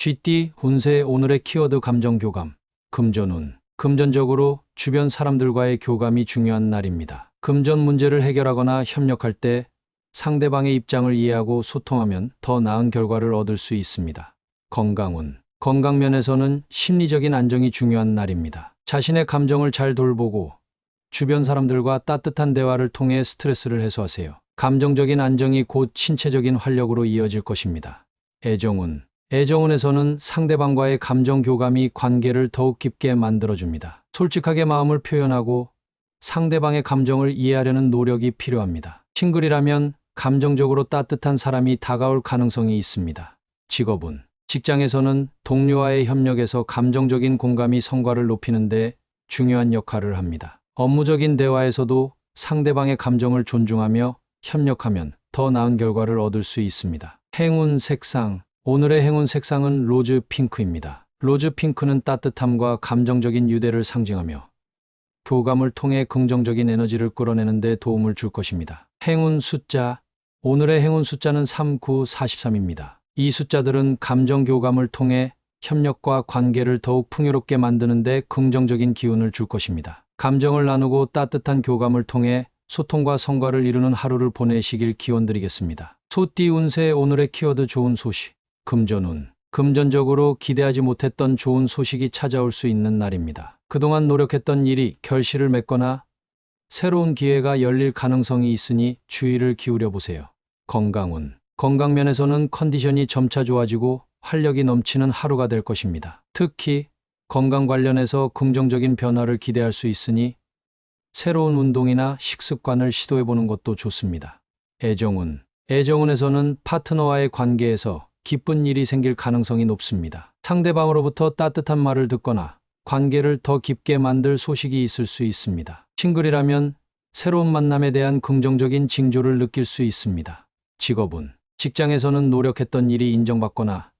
쥐띠 운세 오늘의 키워드 감정교감. 금전운. 금전적으로 주변 사람들과의 교감이 중요한 날입니다. 금전 문제를 해결하거나 협력할 때 상대방의 입장을 이해하고 소통하면 더 나은 결과를 얻을 수 있습니다. 건강운. 건강면에서는 심리적인 안정이 중요한 날입니다. 자신의 감정을 잘 돌보고 주변 사람들과 따뜻한 대화를 통해 스트레스를 해소하세요. 감정적인 안정이 곧 신체적인 활력으로 이어질 것입니다. 애정운. 애정운에서는 상대방과의 감정 교감이 관계를 더욱 깊게 만들어줍니다. 솔직하게 마음을 표현하고 상대방의 감정을 이해하려는 노력이 필요합니다. 싱글이라면 감정적으로 따뜻한 사람이 다가올 가능성이 있습니다. 직업운. 직장에서는 동료와의 협력에서 감정적인 공감이 성과를 높이는 데 중요한 역할을 합니다. 업무적인 대화에서도 상대방의 감정을 존중하며 협력하면 더 나은 결과를 얻을 수 있습니다. 행운 색상. 오늘의 행운 색상은 로즈 핑크입니다. 로즈 핑크는 따뜻함과 감정적인 유대를 상징하며 교감을 통해 긍정적인 에너지를 끌어내는 데 도움을 줄 것입니다. 행운 숫자. 오늘의 행운 숫자는 3, 9, 43입니다. 이 숫자들은 감정 교감을 통해 협력과 관계를 더욱 풍요롭게 만드는 데 긍정적인 기운을 줄 것입니다. 감정을 나누고 따뜻한 교감을 통해 소통과 성과를 이루는 하루를 보내시길 기원드리겠습니다. 소띠 운세 오늘의 키워드 좋은 소식. 금전운. 금전적으로 기대하지 못했던 좋은 소식이 찾아올 수 있는 날입니다. 그동안 노력했던 일이 결실을 맺거나 새로운 기회가 열릴 가능성이 있으니 주의를 기울여 보세요. 건강운. 건강면에서는 컨디션이 점차 좋아지고 활력이 넘치는 하루가 될 것입니다. 특히 건강 관련해서 긍정적인 변화를 기대할 수 있으니 새로운 운동이나 식습관을 시도해보는 것도 좋습니다. 애정운. 애정운에서는 파트너와의 관계에서 기쁜 일이 생길 가능성이 높습니다. 상대방으로부터 따뜻한 말을 듣거나 관계를 더 깊게 만들 소식이 있을 수 있습니다. 싱글이라면 새로운 만남에 대한 긍정적인 징조를 느낄 수 있습니다. 직업운. 직장에서는 노력했던 일이 인정받거나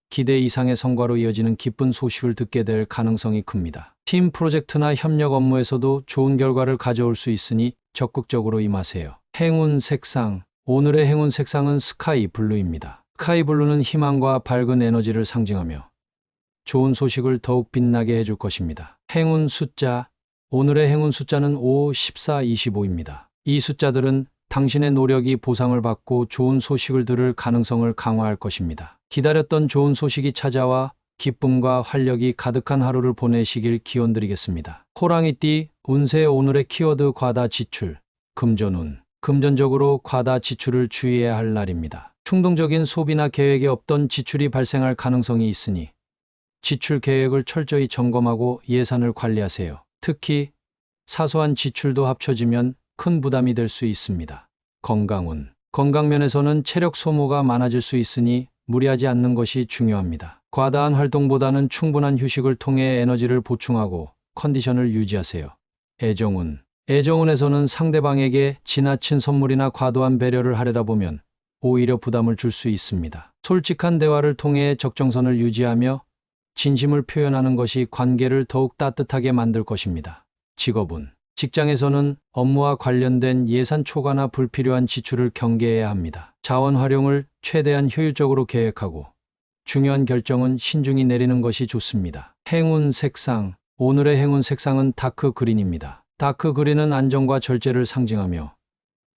기대 이상의 성과로 이어지는 기쁜 소식을 듣게 될 가능성이 큽니다. 팀 프로젝트나 협력 업무에서도 좋은 결과를 가져올 수 있으니 적극적으로 임하세요. 행운 색상. 오늘의 행운 색상은 스카이 블루입니다. 스카이 블루는 희망과 밝은 에너지를 상징하며 좋은 소식을 더욱 빛나게 해줄 것입니다. 행운 숫자. 오늘의 행운 숫자는 5, 14, 25입니다. 이 숫자들은 당신의 노력이 보상을 받고 좋은 소식을 들을 가능성을 강화할 것입니다. 기다렸던 좋은 소식이 찾아와 기쁨과 활력이 가득한 하루를 보내시길 기원드리겠습니다. 호랑이띠 운세 오늘의 키워드 과다 지출. 금전운. 금전적으로 과다 지출을 주의해야 할 날입니다. 충동적인 소비나 계획에 없던 지출이 발생할 가능성이 있으니 지출 계획을 철저히 점검하고 예산을 관리하세요. 특히 사소한 지출도 합쳐지면 큰 부담이 될 수 있습니다. 건강운. 건강면에서는 체력 소모가 많아질 수 있으니 무리하지 않는 것이 중요합니다. 과다한 활동보다는 충분한 휴식을 통해 에너지를 보충하고 컨디션을 유지하세요. 애정운. 애정운에서는 상대방에게 지나친 선물이나 과도한 배려를 하려다 보면 오히려 부담을 줄 수 있습니다. 솔직한 대화를 통해 적정선을 유지하며 진심을 표현하는 것이 관계를 더욱 따뜻하게 만들 것입니다. 직업운. 직장에서는 업무와 관련된 예산 초과나 불필요한 지출을 경계해야 합니다. 자원 활용을 최대한 효율적으로 계획하고 중요한 결정은 신중히 내리는 것이 좋습니다. 행운 색상. 오늘의 행운 색상은 다크 그린입니다. 다크 그린은 안정과 절제를 상징하며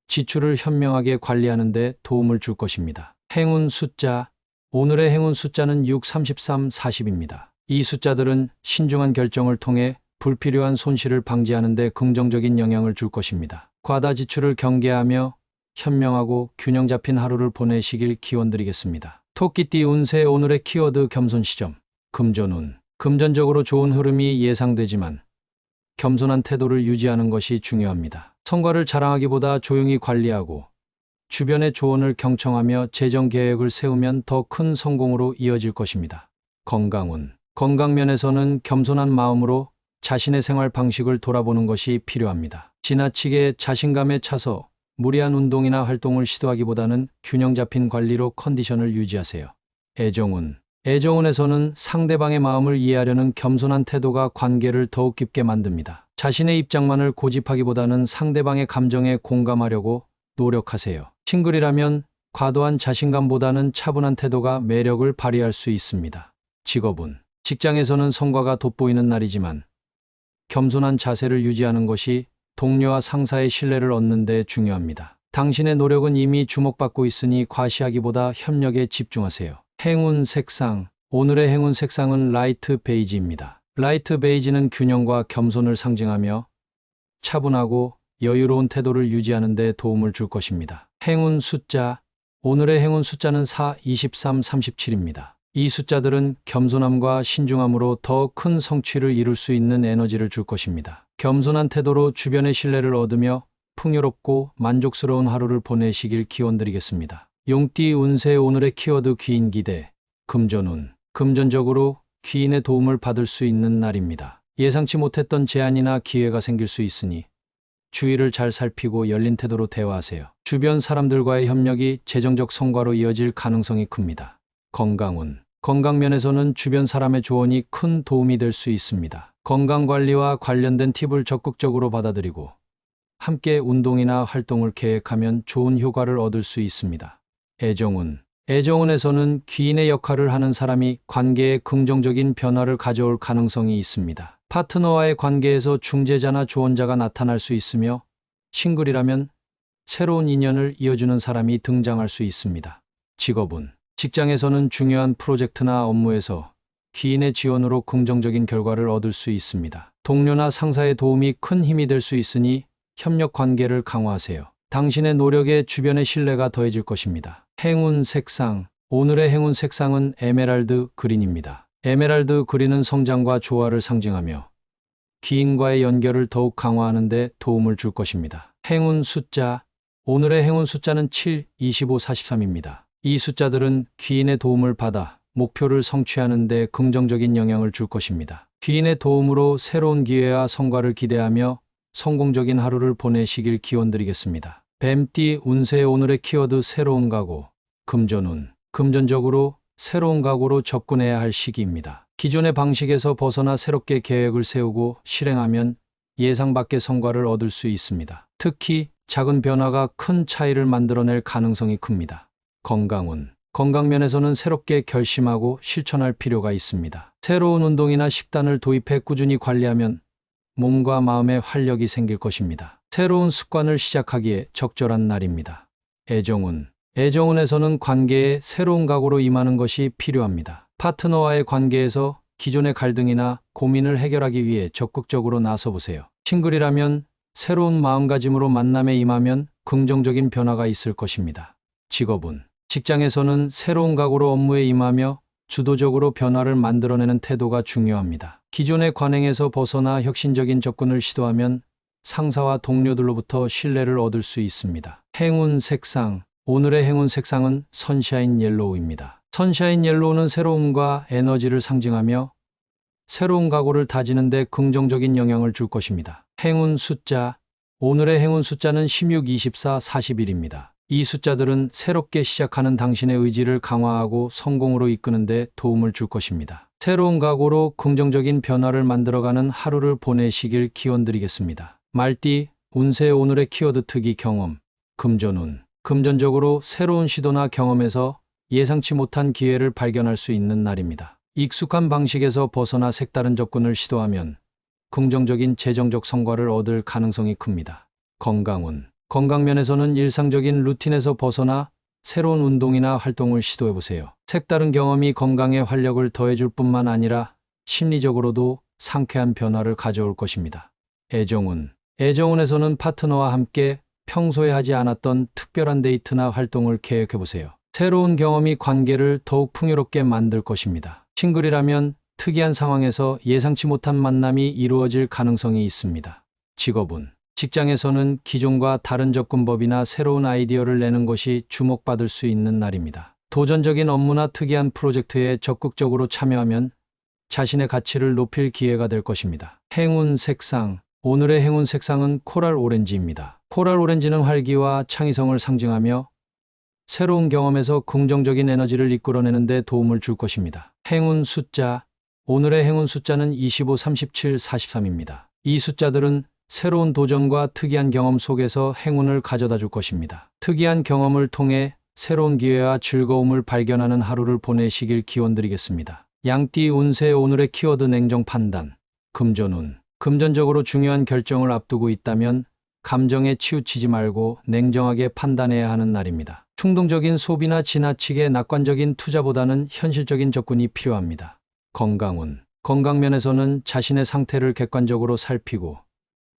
지출을 현명하게 관리하는 데 도움을 줄 것입니다. 행운 숫자. 오늘의 행운 숫자는 6, 33, 40입니다. 이 숫자들은 신중한 결정을 통해 불필요한 손실을 방지하는 데 긍정적인 영향을 줄 것입니다. 과다 지출을 경계하며 현명하고 균형 잡힌 하루를 보내시길 기원드리겠습니다. 토끼띠 운세 오늘의 키워드 겸손시점. 금전운. 금전적으로 좋은 흐름이 예상되지만 겸손한 태도를 유지하는 것이 중요합니다. 성과를 자랑하기보다 조용히 관리하고 주변의 조언을 경청하며 재정 계획을 세우면 더 큰 성공으로 이어질 것입니다. 건강운. 건강면에서는 겸손한 마음으로 자신의 생활 방식을 돌아보는 것이 필요합니다. 지나치게 자신감에 차서 무리한 운동이나 활동을 시도하기보다는 균형 잡힌 관리로 컨디션을 유지하세요. 애정운. 애정운에서는 상대방의 마음을 이해하려는 겸손한 태도가 관계를 더욱 깊게 만듭니다. 자신의 입장만을 고집하기보다는 상대방의 감정에 공감하려고 노력하세요. 싱글이라면 과도한 자신감보다는 차분한 태도가 매력을 발휘할 수 있습니다. 직업운. 직장에서는 성과가 돋보이는 날이지만 겸손한 자세를 유지하는 것이 동료와 상사의 신뢰를 얻는 데 중요합니다. 당신의 노력은 이미 주목받고 있으니 과시하기보다 협력에 집중하세요. 행운 색상. 오늘의 행운 색상은 라이트 베이지입니다. 라이트 베이지는 균형과 겸손을 상징하며 차분하고 여유로운 태도를 유지하는 데 도움을 줄 것입니다. 행운 숫자. 오늘의 행운 숫자는 4, 23, 37입니다. 이 숫자들은 겸손함과 신중함으로 더 큰 성취를 이룰 수 있는 에너지를 줄 것입니다. 겸손한 태도로 주변의 신뢰를 얻으며 풍요롭고 만족스러운 하루를 보내시길 기원드리겠습니다. 용띠 운세. 오늘의 키워드 귀인 기대. 금전운. 금전적으로 귀인의 도움을 받을 수 있는 날입니다. 예상치 못했던 제안이나 기회가 생길 수 있으니 주위를 잘 살피고 열린 태도로 대화하세요. 주변 사람들과의 협력이 재정적 성과로 이어질 가능성이 큽니다. 건강운. 건강면에서는 주변 사람의 조언이 큰 도움이 될 수 있습니다. 건강관리와 관련된 팁을 적극적으로 받아들이고 함께 운동이나 활동을 계획하면 좋은 효과를 얻을 수 있습니다. 애정운. 애정운에서는 귀인의 역할을 하는 사람이 관계에 긍정적인 변화를 가져올 가능성이 있습니다. 파트너와의 관계에서 중재자나 조언자가 나타날 수 있으며 싱글이라면 새로운 인연을 이어주는 사람이 등장할 수 있습니다. 직업운. 직장에서는 중요한 프로젝트나 업무에서 귀인의 지원으로 긍정적인 결과를 얻을 수 있습니다. 동료나 상사의 도움이 큰 힘이 될 수 있으니 협력 관계를 강화하세요. 당신의 노력에 주변의 신뢰가 더해질 것입니다. 행운 색상. 오늘의 행운 색상은 에메랄드 그린입니다. 에메랄드 그린은 성장과 조화를 상징하며 귀인과의 연결을 더욱 강화하는 데 도움을 줄 것입니다. 행운 숫자. 오늘의 행운 숫자는 7, 25, 43입니다. 이 숫자들은 귀인의 도움을 받아 목표를 성취하는 데 긍정적인 영향을 줄 것입니다. 귀인의 도움으로 새로운 기회와 성과를 기대하며 성공적인 하루를 보내시길 기원드리겠습니다. 뱀띠 운세. 오늘의 키워드 새로운 각오. 금전운. 금전적으로 새로운 각오로 접근해야 할 시기입니다. 기존의 방식에서 벗어나 새롭게 계획을 세우고 실행하면 예상 밖의 성과를 얻을 수 있습니다. 특히 작은 변화가 큰 차이를 만들어낼 가능성이 큽니다. 건강운. 건강면에서는 새롭게 결심하고 실천할 필요가 있습니다. 새로운 운동이나 식단을 도입해 꾸준히 관리하면 몸과 마음에 활력이 생길 것입니다. 새로운 습관을 시작하기에 적절한 날입니다. 애정운. 애정운에서는 관계에 새로운 각오로 임하는 것이 필요합니다. 파트너와의 관계에서 기존의 갈등이나 고민을 해결하기 위해 적극적으로 나서보세요. 싱글이라면 새로운 마음가짐으로 만남에 임하면 긍정적인 변화가 있을 것입니다. 직업운. 직장에서는 새로운 각오로 업무에 임하며 주도적으로 변화를 만들어내는 태도가 중요합니다. 기존의 관행에서 벗어나 혁신적인 접근을 시도하면 상사와 동료들로부터 신뢰를 얻을 수 있습니다. 행운 색상. 오늘의 행운 색상은 선샤인 옐로우입니다. 선샤인 옐로우는 새로움과 에너지를 상징하며 새로운 각오를 다지는 데 긍정적인 영향을 줄 것입니다. 행운 숫자. 오늘의 행운 숫자는 16, 24, 41입니다. 이 숫자들은 새롭게 시작하는 당신의 의지를 강화하고 성공으로 이끄는 데 도움을 줄 것입니다. 새로운 각오로 긍정적인 변화를 만들어가는 하루를 보내시길 기원드리겠습니다. 말띠 운세. 오늘의 키워드 특이 경험. 금전운. 금전적으로 새로운 시도나 경험에서 예상치 못한 기회를 발견할 수 있는 날입니다. 익숙한 방식에서 벗어나 색다른 접근을 시도하면 긍정적인 재정적 성과를 얻을 가능성이 큽니다. 건강운. 건강면에서는 일상적인 루틴에서 벗어나 새로운 운동이나 활동을 시도해보세요. 색다른 경험이 건강에 활력을 더해줄 뿐만 아니라 심리적으로도 상쾌한 변화를 가져올 것입니다. 애정운. 애정운에서는 파트너와 함께 평소에 하지 않았던 특별한 데이트나 활동을 계획해보세요. 새로운 경험이 관계를 더욱 풍요롭게 만들 것입니다. 싱글이라면 특이한 상황에서 예상치 못한 만남이 이루어질 가능성이 있습니다. 직업운. 직장에서는 기존과 다른 접근법이나 새로운 아이디어를 내는 것이 주목받을 수 있는 날입니다. 도전적인 업무나 특이한 프로젝트에 적극적으로 참여하면 자신의 가치를 높일 기회가 될 것입니다. 행운 색상. 오늘의 행운 색상은 코랄 오렌지입니다. 코랄 오렌지는 활기와 창의성을 상징하며 새로운 경험에서 긍정적인 에너지를 이끌어내는 데 도움을 줄 것입니다. 행운 숫자. 오늘의 행운 숫자는 25, 37, 43입니다. 이 숫자들은 새로운 도전과 특이한 경험 속에서 행운을 가져다 줄 것입니다. 특이한 경험을 통해 새로운 기회와 즐거움을 발견하는 하루를 보내시길 기원드리겠습니다. 양띠 운세 오늘의 키워드 냉정 판단. 금전운. 금전적으로 중요한 결정을 앞두고 있다면 감정에 치우치지 말고 냉정하게 판단해야 하는 날입니다. 충동적인 소비나 지나치게 낙관적인 투자보다는 현실적인 접근이 필요합니다. 건강운. 건강면에서는 자신의 상태를 객관적으로 살피고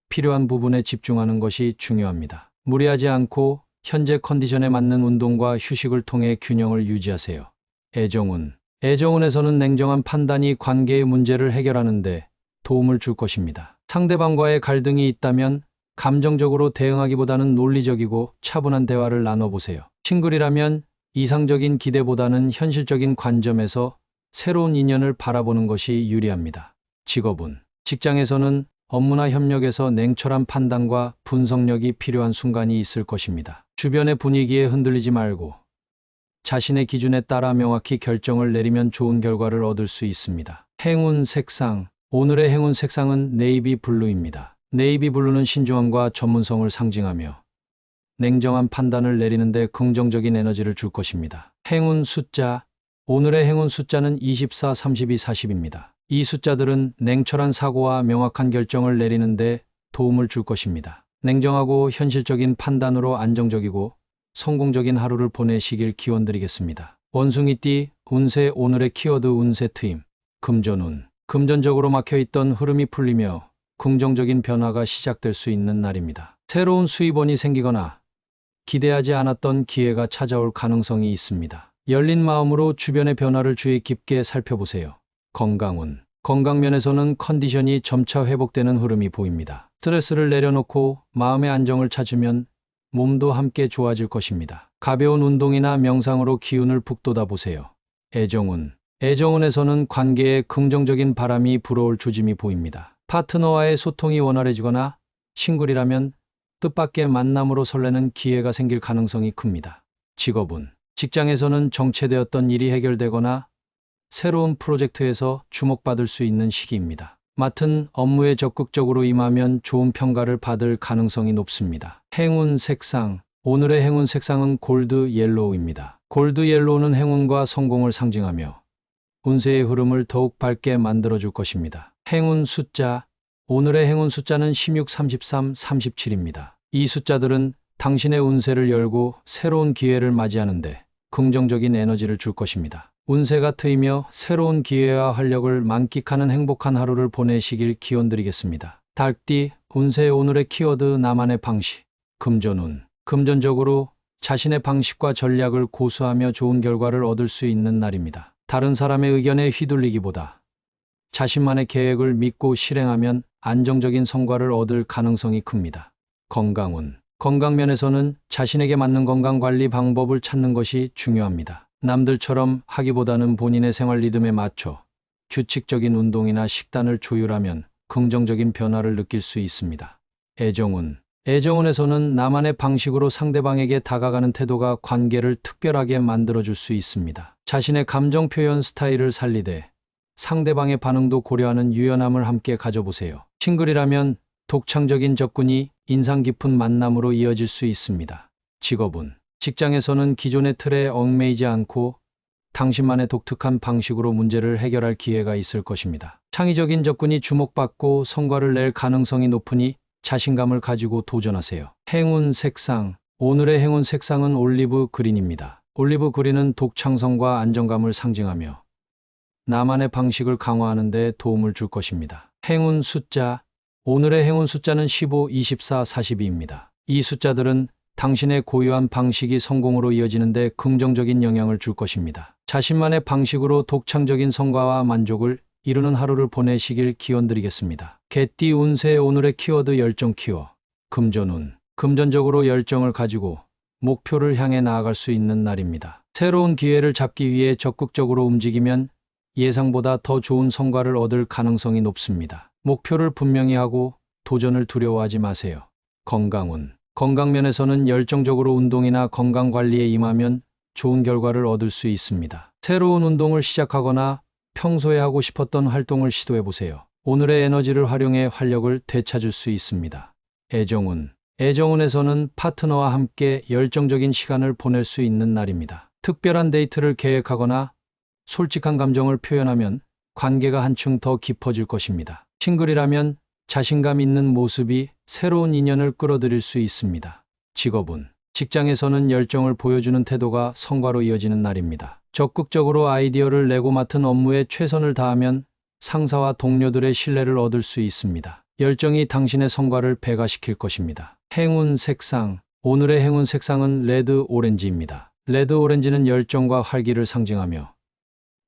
필요한 부분에 집중하는 것이 중요합니다. 무리하지 않고 현재 컨디션에 맞는 운동과 휴식을 통해 균형을 유지하세요. 애정운. 애정운에서는 냉정한 판단이 관계의 문제를 해결하는 데 도움을 줄 것입니다. 상대방과의 갈등이 있다면 감정적으로 대응하기보다는 논리적이고 차분한 대화를 나눠보세요. 싱글이라면 이상적인 기대보다는 현실적인 관점에서 새로운 인연을 바라보는 것이 유리합니다. 직업운. 직장에서는 업무나 협력에서 냉철한 판단과 분석력이 필요한 순간이 있을 것입니다. 주변의 분위기에 흔들리지 말고 자신의 기준에 따라 명확히 결정을 내리면 좋은 결과를 얻을 수 있습니다. 행운 색상. 오늘의 행운 색상은 네이비 블루입니다. 네이비 블루는 신중함과 전문성을 상징하며 냉정한 판단을 내리는데 긍정적인 에너지를 줄 것입니다. 행운 숫자. 오늘의 행운 숫자는 24, 32, 40입니다. 이 숫자들은 냉철한 사고와 명확한 결정을 내리는데 도움을 줄 것입니다. 냉정하고 현실적인 판단으로 안정적이고 성공적인 하루를 보내시길 기원드리겠습니다. 원숭이띠 운세 오늘의 키워드 운세 트임. 금전운. 금전적으로 막혀있던 흐름이 풀리며 긍정적인 변화가 시작될 수 있는 날입니다. 새로운 수입원이 생기거나 기대하지 않았던 기회가 찾아올 가능성이 있습니다. 열린 마음으로 주변의 변화를 주의 깊게 살펴보세요. 건강운. 건강면에서는 컨디션이 점차 회복되는 흐름이 보입니다. 스트레스를 내려놓고 마음의 안정을 찾으면 몸도 함께 좋아질 것입니다. 가벼운 운동이나 명상으로 기운을 북돋아 보세요. 애정운. 애정운에서는 관계에 긍정적인 바람이 불어올 조짐이 보입니다. 파트너와의 소통이 원활해지거나 싱글이라면 뜻밖의 만남으로 설레는 기회가 생길 가능성이 큽니다. 직업운. 직장에서는 정체되었던 일이 해결되거나 새로운 프로젝트에서 주목받을 수 있는 시기입니다. 맡은 업무에 적극적으로 임하면 좋은 평가를 받을 가능성이 높습니다. 행운 색상. 오늘의 행운 색상은 골드 옐로우입니다. 골드 옐로우는 행운과 성공을 상징하며 운세의 흐름을 더욱 밝게 만들어줄 것입니다. 행운 숫자. 오늘의 행운 숫자는 16, 33, 37입니다. 이 숫자들은 당신의 운세를 열고 새로운 기회를 맞이하는데 긍정적인 에너지를 줄 것입니다. 운세가 트이며 새로운 기회와 활력을 만끽하는 행복한 하루를 보내시길 기원드리겠습니다. 달띠 운세 오늘의 키워드 나만의 방식. 금전운. 금전적으로 자신의 방식과 전략을 고수하며 좋은 결과를 얻을 수 있는 날입니다. 다른 사람의 의견에 휘둘리기보다 자신만의 계획을 믿고 실행하면 안정적인 성과를 얻을 가능성이 큽니다. 건강운. 건강면에서는 자신에게 맞는 건강관리 방법을 찾는 것이 중요합니다. 남들처럼 하기보다는 본인의 생활 리듬에 맞춰 규칙적인 운동이나 식단을 조율하면 긍정적인 변화를 느낄 수 있습니다. 애정운. 애정운에서는 나만의 방식으로 상대방에게 다가가는 태도가 관계를 특별하게 만들어줄 수 있습니다. 자신의 감정 표현 스타일을 살리되 상대방의 반응도 고려하는 유연함을 함께 가져보세요. 싱글이라면 독창적인 접근이 인상 깊은 만남으로 이어질 수 있습니다. 직업운. 직장에서는 기존의 틀에 얽매이지 않고 당신만의 독특한 방식으로 문제를 해결할 기회가 있을 것입니다. 창의적인 접근이 주목받고 성과를 낼 가능성이 높으니 자신감을 가지고 도전하세요. 행운 색상. 오늘의 행운 색상은 올리브 그린입니다. 올리브 그린은 독창성과 안정감을 상징하며 나만의 방식을 강화하는 데 도움을 줄 것입니다. 행운 숫자. 오늘의 행운 숫자는 15, 24, 42입니다. 이 숫자들은 당신의 고유한 방식이 성공으로 이어지는데 긍정적인 영향을 줄 것입니다. 자신만의 방식으로 독창적인 성과와 만족을 이루는 하루를 보내시길 기원드리겠습니다. 개띠 운세 오늘의 키워드 열정 키워. 금전운. 금전적으로 열정을 가지고 목표를 향해 나아갈 수 있는 날입니다. 새로운 기회를 잡기 위해 적극적으로 움직이면 예상보다 더 좋은 성과를 얻을 가능성이 높습니다. 목표를 분명히 하고 도전을 두려워하지 마세요. 건강운. 건강면에서는 열정적으로 운동이나 건강관리에 임하면 좋은 결과를 얻을 수 있습니다. 새로운 운동을 시작하거나 평소에 하고 싶었던 활동을 시도해보세요. 오늘의 에너지를 활용해 활력을 되찾을 수 있습니다. 애정운. 애정운에서는 파트너와 함께 열정적인 시간을 보낼 수 있는 날입니다. 특별한 데이트를 계획하거나 솔직한 감정을 표현하면 관계가 한층 더 깊어질 것입니다. 싱글이라면 자신감 있는 모습이 새로운 인연을 끌어들일 수 있습니다. 직업운. 직장에서는 열정을 보여주는 태도가 성과로 이어지는 날입니다. 적극적으로 아이디어를 내고 맡은 업무에 최선을 다하면 상사와 동료들의 신뢰를 얻을 수 있습니다. 열정이 당신의 성과를 배가시킬 것입니다. 행운 색상. 오늘의 행운 색상은 레드 오렌지입니다. 레드 오렌지는 열정과 활기를 상징하며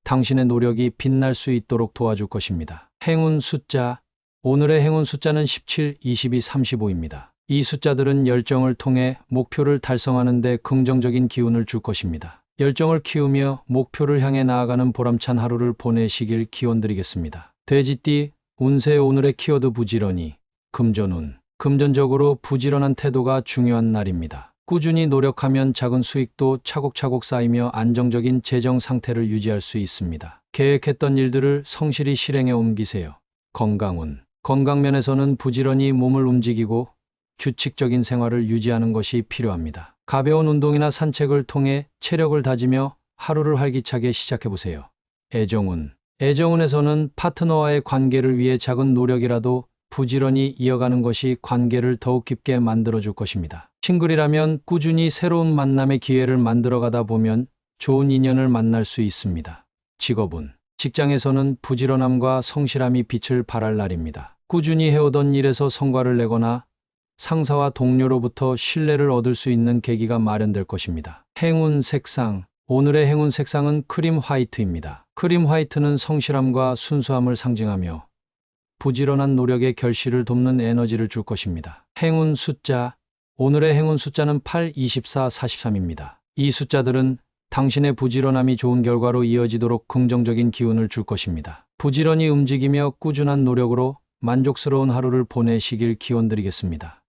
당신의 노력이 빛날 수 있도록 도와줄 것입니다. 행운 숫자. 오늘의 행운 숫자는 17, 22, 35입니다. 이 숫자들은 열정을 통해 목표를 달성하는 데 긍정적인 기운을 줄 것입니다. 열정을 키우며 목표를 향해 나아가는 보람찬 하루를 보내시길 기원드리겠습니다. 돼지띠. 운세. 오늘의 키워드 부지런히. 금전운. 금전적으로 부지런한 태도가 중요한 날입니다. 꾸준히 노력하면 작은 수익도 차곡차곡 쌓이며 안정적인 재정 상태를 유지할 수 있습니다. 계획했던 일들을 성실히 실행에 옮기세요. 건강운. 건강면에서는 부지런히 몸을 움직이고 규칙적인 생활을 유지하는 것이 필요합니다. 가벼운 운동이나 산책을 통해 체력을 다지며 하루를 활기차게 시작해보세요. 애정운. 애정운에서는 파트너와의 관계를 위해 작은 노력이라도 부지런히 이어가는 것이 관계를 더욱 깊게 만들어줄 것입니다. 싱글이라면 꾸준히 새로운 만남의 기회를 만들어가다 보면 좋은 인연을 만날 수 있습니다. 직업운. 직장에서는 부지런함과 성실함이 빛을 발할 날입니다. 꾸준히 해오던 일에서 성과를 내거나 상사와 동료로부터 신뢰를 얻을 수 있는 계기가 마련될 것입니다. 행운 색상. 오늘의 행운 색상은 크림 화이트입니다. 크림 화이트는 성실함과 순수함을 상징하며 부지런한 노력의 결실을 돕는 에너지를 줄 것입니다. 행운 숫자. 오늘의 행운 숫자는 8, 24, 43입니다. 이 숫자들은 당신의 부지런함이 좋은 결과로 이어지도록 긍정적인 기운을 줄 것입니다. 부지런히 움직이며 꾸준한 노력으로 만족스러운 하루를 보내시길 기원드리겠습니다.